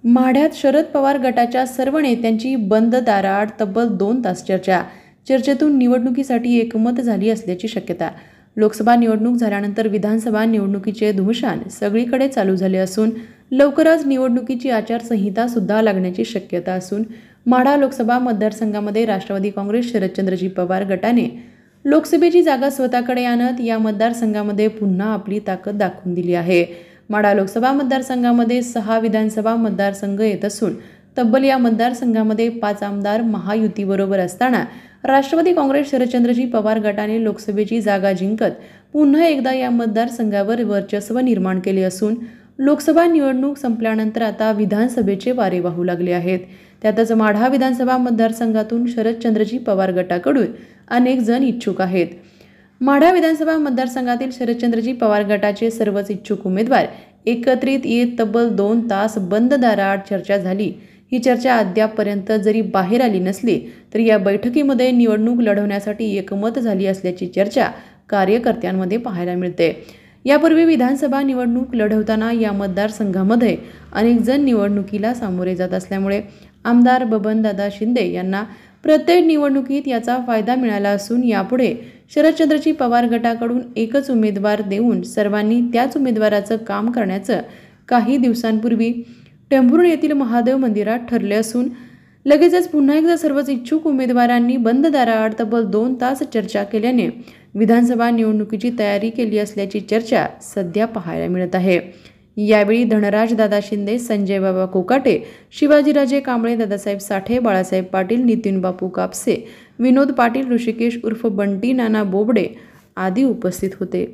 माढ्यात शरद पवार गटाच्या सर्व नेत्यांची बंद दाराआड तब्बल 2 तास चर्चा. चर्चेतून निवडणुकीसाठी एकमत झाली असल्याची शक्यता. लोकसभा निवडणूक झाल्यानंतर विधानसभा निवडणुकीचे धुमशान सगळीकडे चालू झाले असून लवकरच निवडणुकीची आचारसंहिता सुद्धा लागण्याची शक्यता असून माढा लोकसभा मतदारसंघामध्ये राष्ट्रवादी काँग्रेस शरदचंद्रजी पवार गटाने लोकसभेची जागा स्वतःकडे आणत या मतदारसंघामध्ये पुन्हा आपली ताकद दाखवून दिली आहे. माढा लोकसभा मतदारसंघामध्ये 6 विधानसभा मतदारसंघ येत असून तब्बल या मतदारसंघामध्ये 5 आमदार महायुतीबरोबर असताना राष्ट्रवादी काँग्रेस शरदचंद्रजी पवार गटाने लोकसभेची जागा जिंकत पुन्हा एकदा या मतदारसंघावर वर्चस्व निर्माण केले असून लोकसभा निवडणूक संपल्यानंतर आता विधानसभेचे वारे वाहू लागले आहेत. त्यातच माढा विधानसभा मतदारसंघातून शरदचंद्रजी पवार गटाकडून अनेक जण इच्छुक आहेत. माढा विधानसभा मतदारसंघातील शरदचंद्रजी पवार गटाचे सर्वच इच्छुक उमेदवार एकत्रित येत तब्बल 2 तास बंद दाराआड चर्चा झाली. ही चर्चा अद्यापपर्यंत जरी बाहेर आली नसली तरी या बैठकीमध्ये निवडणूक लढवण्यासाठी एकमत झाली असल्याची चर्चा कार्यकर्त्यांमध्ये पाहायला मिळते. यापूर्वी विधानसभा निवडणूक लढवताना या मतदारसंघामध्ये अनेक जण निवडणुकीला सामोरे जात असल्यामुळे आमदार बबनदादा शिंदे यांना प्रत्येक निवडणुकीत याचा फायदा मिळाला असून यापुढे शरदचंद्रजी पवार गटाकडून एकच उमेदवार देऊन सर्वांनी त्याच उमेदवाराचं काम करण्याचं काही दिवसांपूर्वी टेंभुर्णी येथील महादेव मंदिरात ठरले असून लगेचच पुन्हा एकदा सर्वच इच्छुक उमेदवारांनी बंद दाराआड तब्बल 2 तास चर्चा केल्याने विधानसभा निवडणुकीची तयारी केली असल्याची चर्चा सध्या पाहायला मिळत आहे. यावेळी धनराज दादा शिंदे, संजय बाबा कोकाटे, शिवाजीराजे कांबळे, दादासाहेब साठे, बाळासाहेब पाटील, नितीन बापू कापसे, विनोद पाटील, ऋषिकेश उर्फ बंटी नाना बोबडे आदी उपस्थित होते.